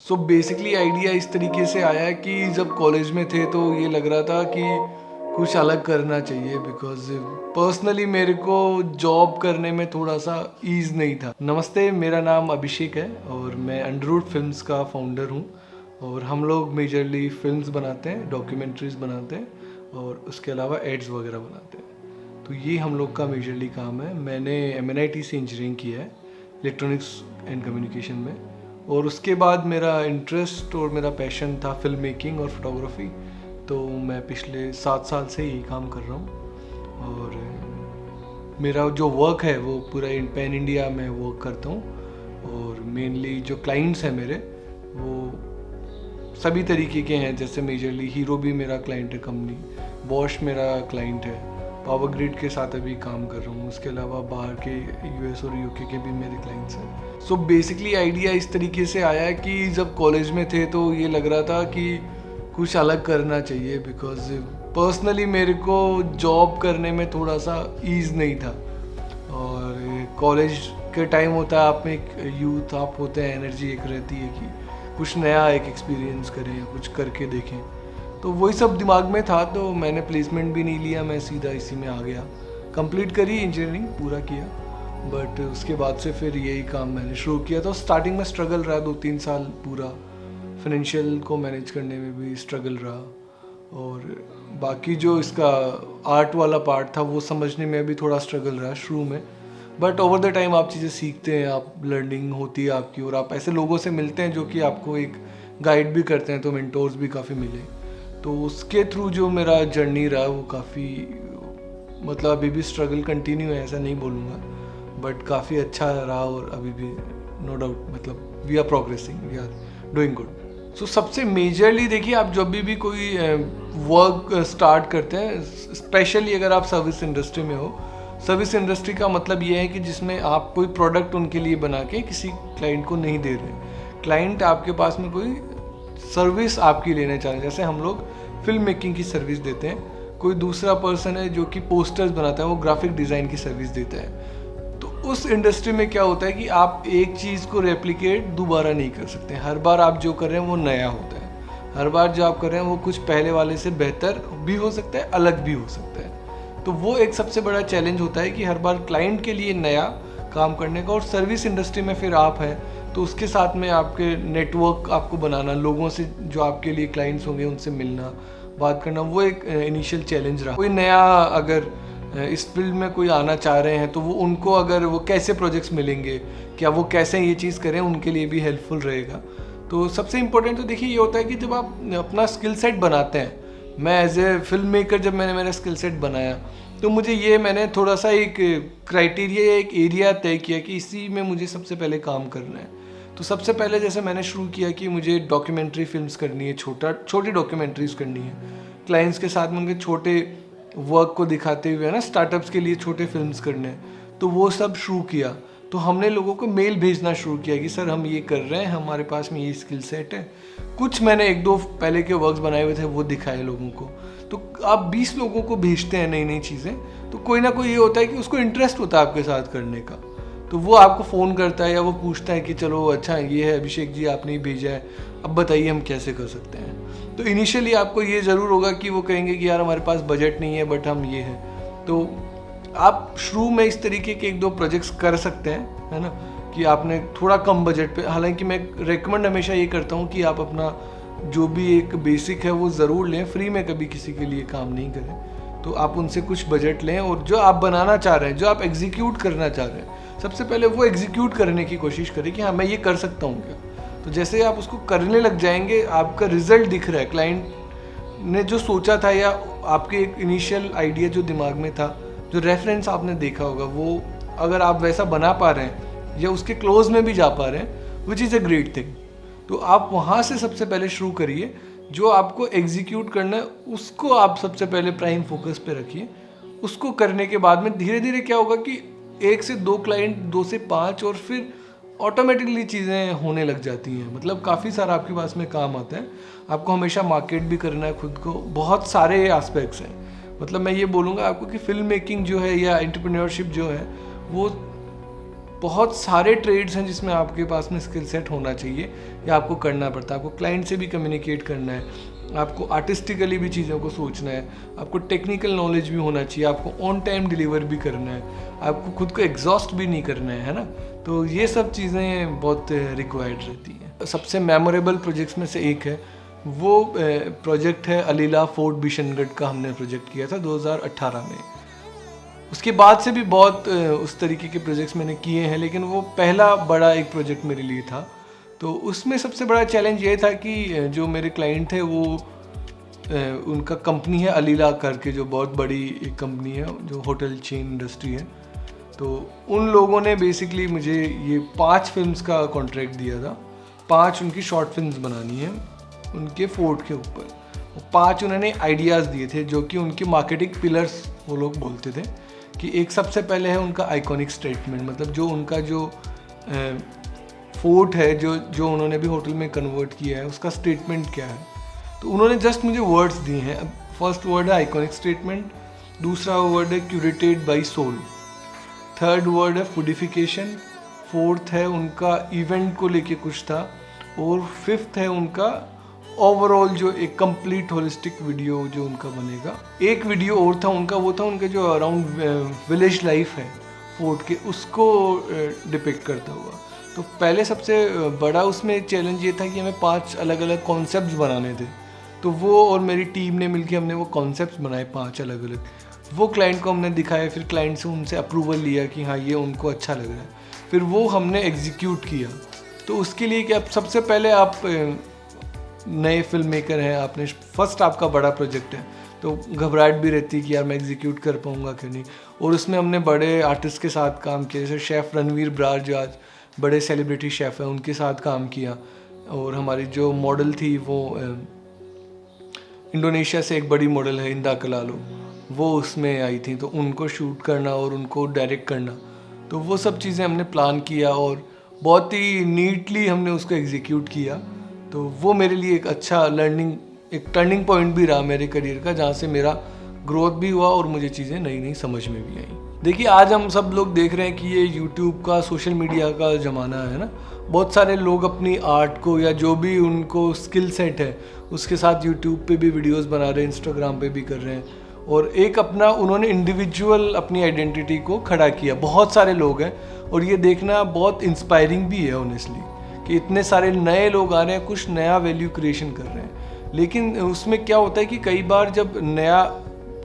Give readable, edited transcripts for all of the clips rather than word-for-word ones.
Basically idea इस तरीके से आया कि जब कॉलेज में थे तो ये लग रहा था कि कुछ अलग करना चाहिए बिकॉज पर्सनली मेरे को जॉब करने में थोड़ा सा ईज नहीं था। नमस्ते, मेरा नाम अभिषेक है और मैं अंडरवुड फिल्म्स का फाउंडर हूँ। और हम लोग मेजरली फिल्म्स बनाते हैं, डॉक्यूमेंट्रीज बनाते हैं और उसके अलावा एड्स वगैरह बनाते हैं। तो ये हम लोग का मेजरली काम है। मैंने MNIT से इंजीनियरिंग किया है इलेक्ट्रॉनिक्स एंड कम्युनिकेशन में, और उसके बाद मेरा इंटरेस्ट और मेरा पैशन था फिल्म मेकिंग और फोटोग्राफी। तो मैं पिछले 7 साल से यही काम कर रहा हूँ और मेरा जो वर्क है वो पूरा पैन इंडिया में वर्क करता हूँ। और मेनली जो क्लाइंट्स हैं मेरे वो सभी तरीके के हैं, जैसे मेजरली हीरो भी मेरा क्लाइंट है कंपनी, बॉश मेरा क्लाइंट है, पावर ग्रिड के साथ अभी काम कर रहा हूँ। उसके अलावा बाहर के US और UK के भी मेरे क्लाइंट्स हैं। बेसिकली आइडिया इस तरीके से आया कि जब कॉलेज में थे तो ये लग रहा था कि कुछ अलग करना चाहिए बिकॉज पर्सनली मेरे को जॉब करने में थोड़ा सा ईज नहीं था। और कॉलेज के टाइम होता है, आप में एक यूथ आप होते हैं, एनर्जी एक रहती है कि कुछ नया एक एक्सपीरियंस करें या कुछ करके देखें। तो वही सब दिमाग में था, तो मैंने प्लेसमेंट भी नहीं लिया, मैं सीधा इसी में आ गया। कंप्लीट करी, इंजीनियरिंग पूरा किया, बट उसके बाद से फिर यही काम मैंने शुरू किया। तो स्टार्टिंग में स्ट्रगल रहा 2-3 साल पूरा, फाइनेंशियल को मैनेज करने में भी स्ट्रगल रहा, और बाकी जो इसका आर्ट वाला पार्ट था वो समझने में भी थोड़ा स्ट्रगल रहा शुरू में। बट ओवर द टाइम आप चीज़ें सीखते हैं, आप लर्निंग होती है आपकी, और आप ऐसे लोगों से मिलते हैं जो कि आपको एक गाइड भी करते हैं, तो मेंटोर्स भी काफ़ी मिले। तो उसके थ्रू जो मेरा जर्नी रहा वो काफ़ी, मतलब अभी भी स्ट्रगल कंटिन्यू है, ऐसा नहीं बोलूँगा, बट काफ़ी अच्छा रहा। और अभी भी नो डाउट, मतलब we are progressing, we are doing good. सबसे मेजरली देखिए, आप जब भी कोई वर्क स्टार्ट करते हैं, स्पेशली अगर आप सर्विस इंडस्ट्री में हो, सर्विस इंडस्ट्री का मतलब ये है कि जिसमें आप कोई प्रोडक्ट उनके लिए बना के किसी क्लाइंट को नहीं दे रहे। क्लाइंट आपके पास में कोई सर्विस आपकी लेना चाह रहे हैं। जैसे हम लोग फिल्म मेकिंग की सर्विस देते हैं, कोई दूसरा पर्सन है जो कि पोस्टर्स बनाता है, वो ग्राफिक डिज़ाइन की सर्विस देता है। तो उस इंडस्ट्री में क्या होता है कि आप एक चीज़ को रेप्लिकेट दोबारा नहीं कर सकते। हर बार आप जो कर रहे हैं वो नया होता है, हर बार जो आप कर रहे हैं वो कुछ पहले वाले से बेहतर भी हो सकता है, अलग भी हो सकता है। तो वो एक सबसे बड़ा चैलेंज होता है कि हर बार क्लाइंट के लिए नया काम करने का। और सर्विस इंडस्ट्री में फिर आप हैं तो उसके साथ में आपके नेटवर्क आपको बनाना, लोगों से जो आपके लिए क्लाइंट्स होंगे उनसे मिलना, बात करना, वो एक इनिशियल चैलेंज रहा। कोई नया अगर इस फील्ड में कोई आना चाह रहे हैं तो वो उनको अगर वो कैसे प्रोजेक्ट्स मिलेंगे, क्या वो कैसे ये चीज़ करें, उनके लिए भी हेल्पफुल रहेगा। तो सबसे इम्पोर्टेंट तो देखिए ये होता है कि जब आप अपना स्किल सेट बनाते हैं, मैं एज ए फिल्म मेकर जब मैंने मेरा स्किल सेट बनाया तो मैंने थोड़ा सा एक क्राइटेरिया, एक एरिया तय किया कि इसी में मुझे सबसे पहले काम करना है। तो सबसे पहले जैसे मैंने शुरू किया कि मुझे डॉक्यूमेंट्री फिल्म्स करनी है, छोटी डॉक्यूमेंट्रीज करनी है, क्लाइंट्स के साथ में उनके छोटे वर्क को दिखाते हुए, है ना, स्टार्टअप्स के लिए छोटे फिल्म्स करने हैं। तो वो सब शुरू किया। तो हमने लोगों को मेल भेजना शुरू किया कि सर हम ये कर रहे हैं, हमारे पास में ये स्किल सेट है। कुछ मैंने 1-2 पहले के वर्क्स बनाए हुए थे वो दिखाए लोगों को। तो आप 20 लोगों को भेजते हैं नई नई चीज़ें, तो कोई ना कोई ये होता है कि उसको इंटरेस्ट होता है आपके साथ करने का। तो वो आपको फ़ोन करता है या वो पूछता है कि चलो अच्छा ये है अभिषेक जी, आपने ही भेजा है, अब बताइए हम कैसे कर सकते हैं। तो इनिशियली आपको ये ज़रूर होगा कि वो कहेंगे कि यार हमारे पास बजट नहीं है, बट हम ये है। तो आप शुरू में इस तरीके के 1-2 प्रोजेक्ट्स कर सकते हैं, है ना, कि आपने थोड़ा कम बजट पे। हालांकि मैं रेकमेंड हमेशा ये करता हूँ कि आप अपना जो भी एक बेसिक है वो ज़रूर लें, फ्री में कभी किसी के लिए काम नहीं करें। तो आप उनसे कुछ बजट लें और जो आप बनाना चाह रहे हैं, जो आप एग्जीक्यूट करना चाह रहे हैं, सबसे पहले वो एग्जीक्यूट करने की कोशिश करें कि हाँ मैं ये कर सकता हूँ क्या। तो जैसे आप उसको करने लग जाएंगे, आपका रिजल्ट दिख रहा है, क्लाइंट ने जो सोचा था या आपके एक इनिशियल आइडिया जो दिमाग में था, जो रेफरेंस आपने देखा होगा, वो अगर आप वैसा बना पा रहे हैं या उसके क्लोज में भी जा पा रहे हैं, which is a great thing. तो आप वहाँ से सबसे पहले शुरू करिए। जो आपको एग्जीक्यूट करना है उसको आप सबसे पहले प्राइम फोकस पे रखिए। उसको करने के बाद में धीरे धीरे क्या होगा कि 1 से 2 क्लाइंट, 2 से 5, और फिर ऑटोमेटिकली चीज़ें होने लग जाती हैं। मतलब काफ़ी सारा आपके पास में काम आता है। आपको हमेशा मार्केट भी करना है खुद को, बहुत सारे एस्पेक्ट्स हैं। मतलब मैं ये बोलूँगा आपको कि फिल्म मेकिंग जो है या एंटरप्रेन्योरशिप जो है वो बहुत सारे ट्रेड्स हैं जिसमें आपके पास में स्किल सेट होना चाहिए या आपको करना पड़ता है। आपको क्लाइंट से भी कम्युनिकेट करना है, आपको आर्टिस्टिकली भी चीज़ों को सोचना है, आपको टेक्निकल नॉलेज भी होना चाहिए, आपको ऑन टाइम डिलीवर भी करना है, आपको खुद को एग्जॉस्ट भी नहीं करना है ना। तो ये सब चीज़ें बहुत रिक्वायर्ड रहती हैं। सबसे मेमोरेबल प्रोजेक्ट्स में से एक है, वो प्रोजेक्ट है अलीला फोर्ट बिशनगढ़ का। हमने प्रोजेक्ट किया था 2018 में। उसके बाद से भी बहुत उस तरीके के प्रोजेक्ट्स मैंने किए हैं, लेकिन वो पहला बड़ा एक प्रोजेक्ट मेरे लिए था। तो उसमें सबसे बड़ा चैलेंज ये था कि जो मेरे क्लाइंट थे वो उनका कंपनी है अलीला करके, जो बहुत बड़ी एक कंपनी है जो होटल चेन इंडस्ट्री है। तो उन लोगों ने बेसिकली मुझे ये 5 फिल्म्स का कॉन्ट्रैक्ट दिया था। 5 उनकी शॉर्ट फिल्म्स बनानी है उनके फोर्ट के ऊपर। 5 उन्होंने आइडियाज़ दिए थे जो कि उनके मार्केटिंग पिलर्स वो लोग बोलते थे कि एक सबसे पहले है उनका आइकॉनिक स्टेटमेंट, मतलब जो उनका जो फोर्ट है जो उन्होंने भी होटल में कन्वर्ट किया है उसका स्टेटमेंट क्या है। तो उन्होंने जस्ट मुझे वर्ड्स दिए हैं। फर्स्ट वर्ड है आइकॉनिक स्टेटमेंट, दूसरा वर्ड है curated by soul, third word है फूडिफिकेशन, फोर्थ है उनका इवेंट को लेके कुछ था, और फिफ्थ है उनका ओवरऑल जो एक कंप्लीट होलिस्टिक वीडियो जो उनका बनेगा। एक वीडियो और था उनका, वो था उनका जो अराउंड विलेज लाइफ है फोर्ट के, उसको डिपिक्ट करता हुआ। तो पहले सबसे बड़ा उसमें चैलेंज ये था कि हमें 5 अलग अलग कॉन्सेप्ट्स बनाने थे। तो वो और मेरी टीम ने मिलकर हमने वो कॉन्सेप्ट्स बनाए 5 अलग अलग। वो क्लाइंट को हमने दिखाया, फिर क्लाइंट से उनसे अप्रूवल लिया कि हाँ ये उनको अच्छा लग रहा है, फिर वो हमने एग्जीक्यूट किया। तो उसके लिए कि अब सबसे पहले आप नए फिल्म मेकर हैं, आपने फर्स्ट आपका बड़ा प्रोजेक्ट है, तो घबराहट भी रहती है कि यार मैं एग्जीक्यूट कर पाऊँगा कि नहीं। और उसमें हमने बड़े आर्टिस्ट के साथ काम किया, जैसे शेफ़ रणवीर ब्रार जो आज बड़े सेलिब्रिटी शेफ़ हैं, उनके साथ काम किया। और हमारी जो मॉडल थी वो इंडोनेशिया से एक बड़ी मॉडल है इंदा कलालो, वो उसमें आई थी। तो उनको शूट करना और उनको डायरेक्ट करना, तो वो सब चीज़ें हमने प्लान किया और बहुत ही नीटली हमने उसको एग्जीक्यूट किया। तो वो मेरे लिए एक अच्छा लर्निंग, एक टर्निंग पॉइंट भी रहा मेरे करियर का, जहाँ से मेरा ग्रोथ भी हुआ और मुझे चीज़ें नई नई समझ में भी आई। देखिए आज हम सब लोग देख रहे हैं कि ये यूट्यूब का, सोशल मीडिया का ज़माना है ना। बहुत सारे लोग अपनी आर्ट को या जो भी उनको स्किल सेट है उसके साथ यूट्यूब पे भी वीडियोस बना रहे हैं, इंस्टाग्राम पे भी कर रहे हैं, और एक अपना उन्होंने इंडिविजुअल अपनी आइडेंटिटी को खड़ा किया। बहुत सारे लोग हैं और ये देखना बहुत इंस्पायरिंग भी है ऑनेस्टली कि इतने सारे नए लोग आ रहे हैं, कुछ नया वैल्यू क्रिएशन कर रहे हैं। लेकिन उसमें क्या होता है कि कई बार जब नया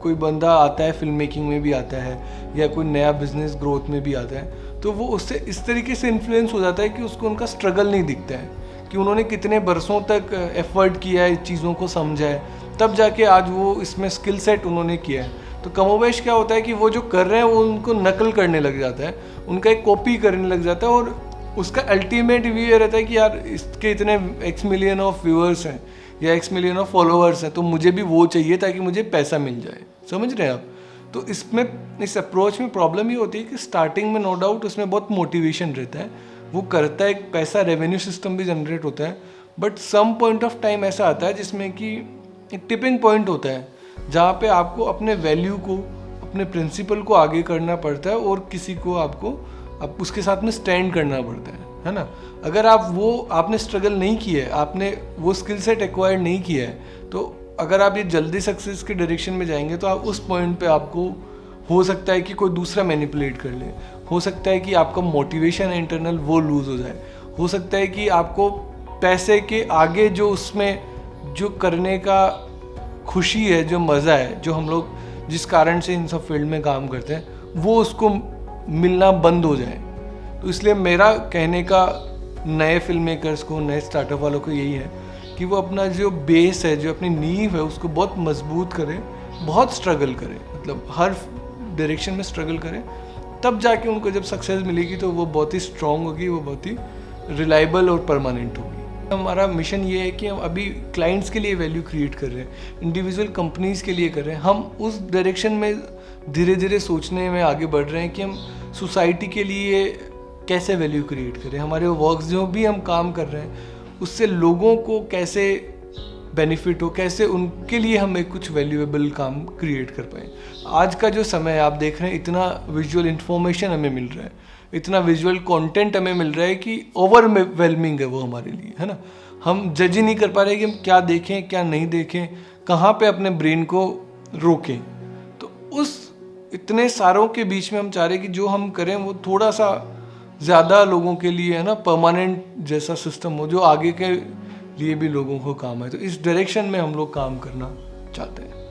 कोई बंदा आता है, फिल्म मेकिंग में भी आता है या कोई नया बिजनेस ग्रोथ में भी आता है, तो वो उससे इस तरीके से इन्फ्लुएंस हो जाता है कि उसको उनका स्ट्रगल नहीं दिखता है कि उन्होंने कितने बरसों तक एफर्ट किया है, चीज़ों को समझा है, तब जाके आज वो इसमें स्किल सेट उन्होंने किया है। तो कमोबेश क्या होता है कि वो जो कर रहे हैं वो उनको नकल करने लग जाता है, उनका एक कॉपी करने लग जाता है, और उसका अल्टीमेट व्यू ये रहता है कि यार इसके इतने x मिलियन ऑफ व्यूअर्स हैं या x मिलियन ऑफ फॉलोअर्स हैं, तो मुझे भी वो चाहिए ताकि मुझे पैसा मिल जाए। समझ रहे हैं आप? तो इसमें, इस अप्रोच में प्रॉब्लम ये होती है कि स्टार्टिंग में नो डाउट उसमें बहुत मोटिवेशन रहता है, वो करता है, एक पैसा रेवेन्यू सिस्टम भी जनरेट होता है, but some point of time ऐसा आता है जिसमें कि एक टिपिंग पॉइंट होता है जहाँ पे आपको अपने वैल्यू को, अपने प्रिंसिपल को आगे करना पड़ता है और किसी को आपको उसके साथ में स्टैंड करना पड़ता है ना। अगर आपने स्ट्रगल नहीं किया है, आपने वो स्किल सेट एक्वायर नहीं किया है, तो अगर आप ये जल्दी सक्सेस के डायरेक्शन में जाएंगे तो आप उस पॉइंट पे आपको हो सकता है कि कोई दूसरा मैनिपुलेट कर ले, हो सकता है कि आपका मोटिवेशन है इंटरनल वो लूज़ हो जाए, हो सकता है कि आपको पैसे के आगे जो उसमें जो करने का खुशी है, जो मज़ा है, जो हम लोग जिस कारण से इन सब फील्ड में काम करते हैं, वो उसको मिलना बंद हो जाए। तो इसलिए मेरा कहने का नए फिल्म मेकर्स को, नए स्टार्टअप वालों को यही है कि वो अपना जो बेस है, जो अपनी नींव है, उसको बहुत मजबूत करें, बहुत स्ट्रगल करें, मतलब हर डायरेक्शन में स्ट्रगल करें, तब जाके उनको जब सक्सेस मिलेगी तो वो बहुत ही स्ट्रॉन्ग होगी, वो बहुत ही रिलायबल और परमानेंट होगी। हमारा मिशन ये है कि हम अभी क्लाइंट्स के लिए वैल्यू क्रिएट कर रहे हैं, इंडिविजुअल कंपनीज़ के लिए कर रहे हैं। हम उस डायरेक्शन में धीरे धीरे सोचने में आगे बढ़ रहे हैं कि हम सोसाइटी के लिए कैसे वैल्यू क्रिएट करें, हमारे वर्क्स जो भी हम काम कर रहे हैं उससे लोगों को कैसे बेनिफिट हो, कैसे उनके लिए हम एक कुछ वैल्यूएबल काम क्रिएट कर पाएँ। आज का जो समय है, आप देख रहे हैं इतना विजुअल इन्फॉर्मेशन हमें मिल रहा है, इतना विजुअल कंटेंट हमें मिल रहा है कि ओवरवेलमिंग है वो हमारे लिए, है ना। हम जज ही नहीं कर पा रहे कि हम क्या देखें क्या नहीं देखें, कहाँ पे अपने ब्रेन को रोकें। तो उस इतने सारों के बीच में हम चाह रहे हैं कि जो हम करें वो थोड़ा सा ज़्यादा लोगों के लिए, है ना, परमानेंट जैसा सिस्टम हो जो आगे के लिए भी लोगों को काम है। तो इस डायरेक्शन में हम लोग काम करना चाहते हैं।